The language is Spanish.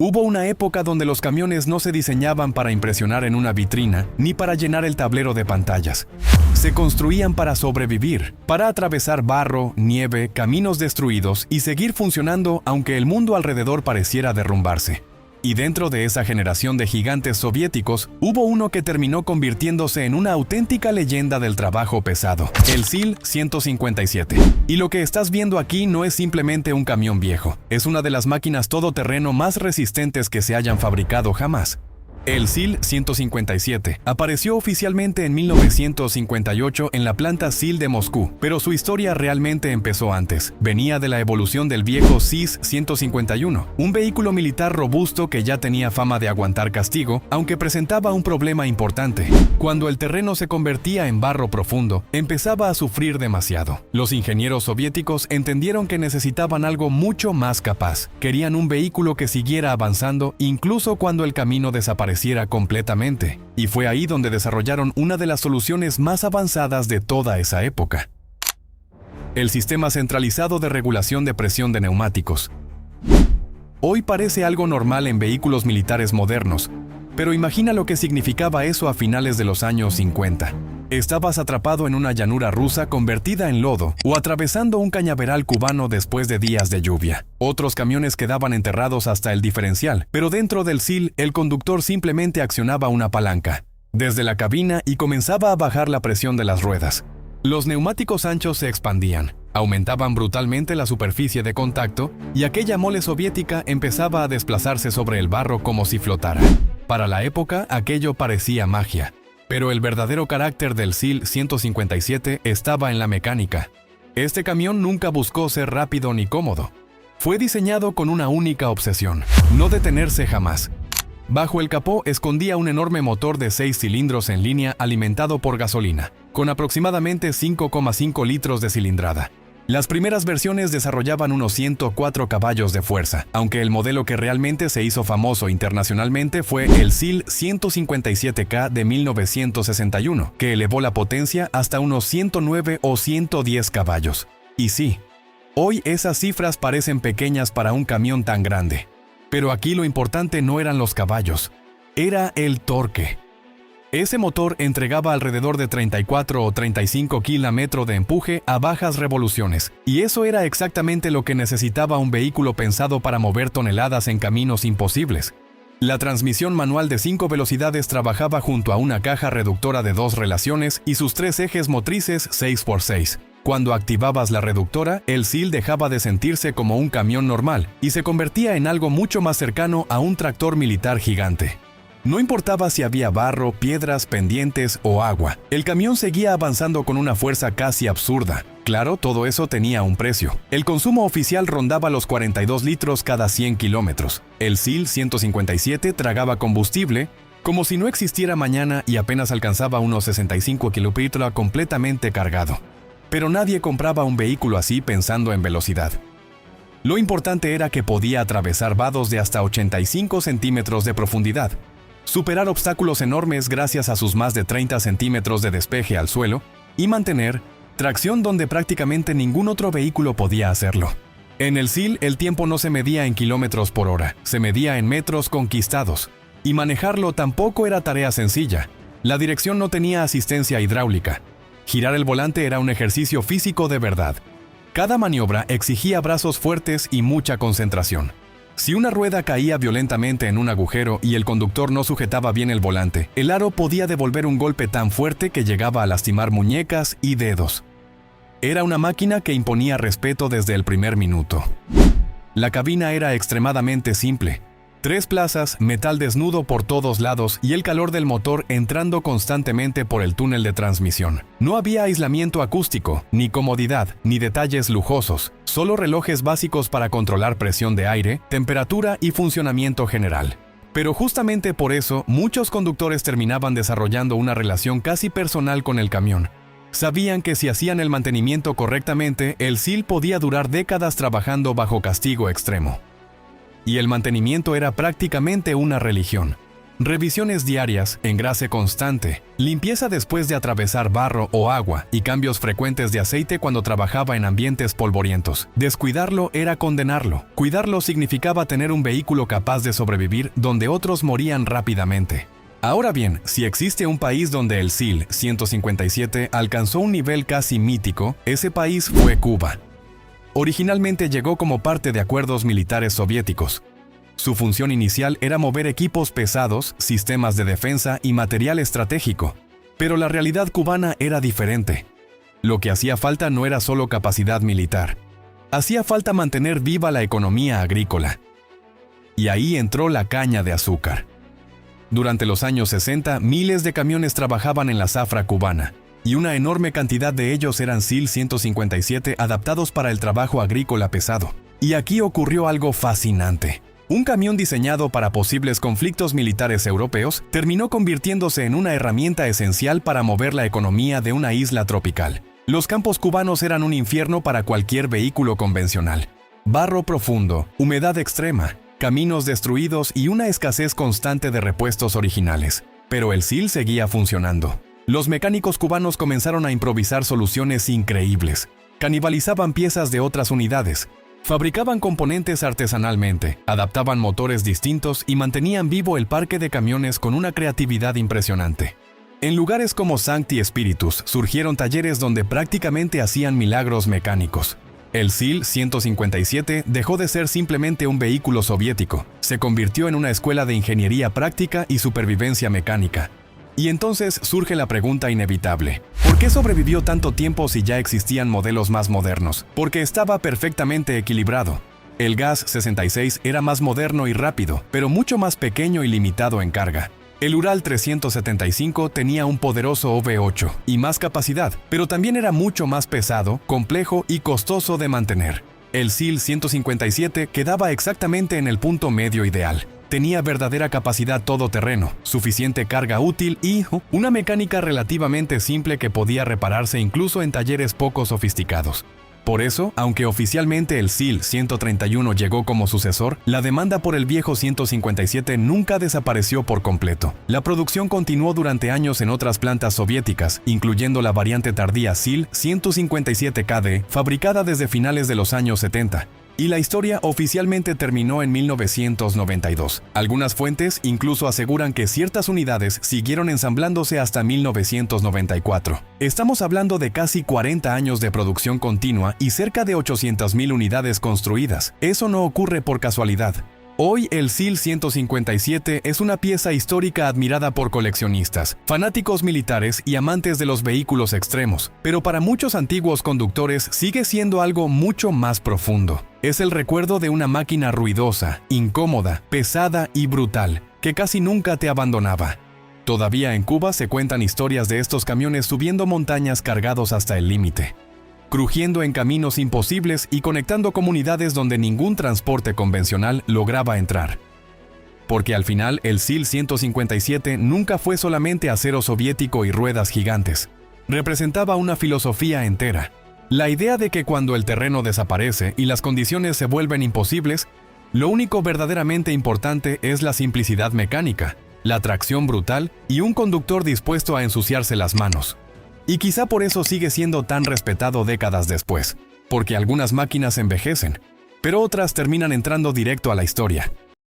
Hubo una época donde los camiones no se diseñaban para impresionar en una vitrina, ni para llenar el tablero de pantallas. Se construían para sobrevivir, para atravesar barro, nieve, caminos destruidos y seguir funcionando aunque el mundo alrededor pareciera derrumbarse. Y dentro de esa generación de gigantes soviéticos, hubo uno que terminó convirtiéndose en una auténtica leyenda del trabajo pesado, el SIL-157. Y lo que estás viendo aquí no es simplemente un camión viejo, es una de las máquinas todoterreno más resistentes que se hayan fabricado jamás. El SIL-157 apareció oficialmente en 1958 en la planta SIL de Moscú, pero su historia realmente empezó antes. Venía de la evolución del viejo SIS-151, un vehículo militar robusto que ya tenía fama de aguantar castigo, aunque presentaba un problema importante. Cuando el terreno se convertía en barro profundo, empezaba a sufrir demasiado. Los ingenieros soviéticos entendieron que necesitaban algo mucho más capaz. Querían un vehículo que siguiera avanzando incluso cuando el camino desapareciera completamente, y fue ahí donde desarrollaron una de las soluciones más avanzadas de toda esa época: el sistema centralizado de regulación de presión de neumáticos. Hoy parece algo normal en vehículos militares modernos, pero imagina lo que significaba eso a finales de los años 50. Estabas atrapado en una llanura rusa convertida en lodo o atravesando un cañaveral cubano después de días de lluvia. Otros camiones quedaban enterrados hasta el diferencial, pero dentro del SIL el conductor simplemente accionaba una palanca desde la cabina y comenzaba a bajar la presión de las ruedas. Los neumáticos anchos se expandían, aumentaban brutalmente la superficie de contacto y aquella mole soviética empezaba a desplazarse sobre el barro como si flotara. Para la época, aquello parecía magia. Pero el verdadero carácter del SIL-157 estaba en la mecánica. Este camión nunca buscó ser rápido ni cómodo. Fue diseñado con una única obsesión: no detenerse jamás. Bajo el capó escondía un enorme motor de 6 cilindros en línea alimentado por gasolina, con aproximadamente 5,5 litros de cilindrada. Las primeras versiones desarrollaban unos 104 caballos de fuerza, aunque el modelo que realmente se hizo famoso internacionalmente fue el SIL-157K de 1961, que elevó la potencia hasta unos 109 o 110 caballos. Y sí, hoy esas cifras parecen pequeñas para un camión tan grande. Pero aquí lo importante no eran los caballos, era el torque. Ese motor entregaba alrededor de 34 o 35 kilómetros de empuje a bajas revoluciones, y eso era exactamente lo que necesitaba un vehículo pensado para mover toneladas en caminos imposibles. La transmisión manual de 5 velocidades trabajaba junto a una caja reductora de 2 relaciones y sus 3 ejes motrices 6x6. Cuando activabas la reductora, el SIL dejaba de sentirse como un camión normal y se convertía en algo mucho más cercano a un tractor militar gigante. No importaba si había barro, piedras, pendientes o agua, el camión seguía avanzando con una fuerza casi absurda. Claro, todo eso tenía un precio. El consumo oficial rondaba los 42 litros cada 100 kilómetros. El SIL-157 tragaba combustible como si no existiera mañana y apenas alcanzaba unos 65 kilómetros completamente cargado. Pero nadie compraba un vehículo así pensando en velocidad. Lo importante era que podía atravesar vados de hasta 85 centímetros de profundidad, superar obstáculos enormes gracias a sus más de 30 centímetros de despeje al suelo y mantener tracción donde prácticamente ningún otro vehículo podía hacerlo. En el SIL el tiempo no se medía en kilómetros por hora, se medía en metros conquistados. Y manejarlo tampoco era tarea sencilla. La dirección no tenía asistencia hidráulica. Girar el volante era un ejercicio físico de verdad. Cada maniobra exigía brazos fuertes y mucha concentración. Si una rueda caía violentamente en un agujero y el conductor no sujetaba bien el volante, el aro podía devolver un golpe tan fuerte que llegaba a lastimar muñecas y dedos. Era una máquina que imponía respeto desde el primer minuto. La cabina era extremadamente simple. 3 plazas, metal desnudo por todos lados y el calor del motor entrando constantemente por el túnel de transmisión. No había aislamiento acústico, ni comodidad, ni detalles lujosos, solo relojes básicos para controlar presión de aire, temperatura y funcionamiento general. Pero justamente por eso, muchos conductores terminaban desarrollando una relación casi personal con el camión. Sabían que si hacían el mantenimiento correctamente, el SIL podía durar décadas trabajando bajo castigo extremo. Y el mantenimiento era prácticamente una religión. Revisiones diarias, engrase constante, limpieza después de atravesar barro o agua y cambios frecuentes de aceite cuando trabajaba en ambientes polvorientos. Descuidarlo era condenarlo. Cuidarlo significaba tener un vehículo capaz de sobrevivir donde otros morían rápidamente. Ahora bien, si existe un país donde el SEAL 157 alcanzó un nivel casi mítico, ese país fue Cuba. Originalmente llegó como parte de acuerdos militares soviéticos. Su función inicial era mover equipos pesados, sistemas de defensa y material estratégico. Pero la realidad cubana era diferente. Lo que hacía falta no era solo capacidad militar. Hacía falta mantener viva la economía agrícola. Y ahí entró la caña de azúcar. Durante los años 60, miles de camiones trabajaban en la zafra cubana, y una enorme cantidad de ellos eran SEAL 157 adaptados para el trabajo agrícola pesado. Y aquí ocurrió algo fascinante. Un camión diseñado para posibles conflictos militares europeos terminó convirtiéndose en una herramienta esencial para mover la economía de una isla tropical. Los campos cubanos eran un infierno para cualquier vehículo convencional. Barro profundo, humedad extrema, caminos destruidos y una escasez constante de repuestos originales. Pero el SEAL seguía funcionando. Los mecánicos cubanos comenzaron a improvisar soluciones increíbles. Canibalizaban piezas de otras unidades, fabricaban componentes artesanalmente, adaptaban motores distintos y mantenían vivo el parque de camiones con una creatividad impresionante. En lugares como Sancti Spiritus surgieron talleres donde prácticamente hacían milagros mecánicos. El SEAL 157 dejó de ser simplemente un vehículo soviético, se convirtió en una escuela de ingeniería práctica y supervivencia mecánica. Y entonces surge la pregunta inevitable: ¿por qué sobrevivió tanto tiempo si ya existían modelos más modernos? Porque estaba perfectamente equilibrado. El Gas 66 era más moderno y rápido, pero mucho más pequeño y limitado en carga. El Ural 375 tenía un poderoso OV8 y más capacidad, pero también era mucho más pesado, complejo y costoso de mantener. El SEAL 157 quedaba exactamente en el punto medio ideal. Tenía verdadera capacidad todoterreno, suficiente carga útil y una mecánica relativamente simple que podía repararse incluso en talleres poco sofisticados. Por eso, aunque oficialmente el SEAL 131 llegó como sucesor, la demanda por el viejo 157 nunca desapareció por completo. La producción continuó durante años en otras plantas soviéticas, incluyendo la variante tardía SEAL 157KD, fabricada desde finales de los años 70. Y la historia oficialmente terminó en 1992. Algunas fuentes incluso aseguran que ciertas unidades siguieron ensamblándose hasta 1994. Estamos hablando de casi 40 años de producción continua y cerca de 800,000 unidades construidas. Eso no ocurre por casualidad. Hoy el SEAL 157 es una pieza histórica admirada por coleccionistas, fanáticos militares y amantes de los vehículos extremos, pero para muchos antiguos conductores sigue siendo algo mucho más profundo. Es el recuerdo de una máquina ruidosa, incómoda, pesada y brutal, que casi nunca te abandonaba. Todavía en Cuba se cuentan historias de estos camiones subiendo montañas cargados hasta el límite, crujiendo en caminos imposibles y conectando comunidades donde ningún transporte convencional lograba entrar. Porque al final el SEAL 157 nunca fue solamente acero soviético y ruedas gigantes. Representaba una filosofía entera. La idea de que cuando el terreno desaparece y las condiciones se vuelven imposibles, lo único verdaderamente importante es la simplicidad mecánica, la tracción brutal y un conductor dispuesto a ensuciarse las manos. Y quizá por eso sigue siendo tan respetado décadas después, porque algunas máquinas envejecen, pero otras terminan entrando directo a la historia.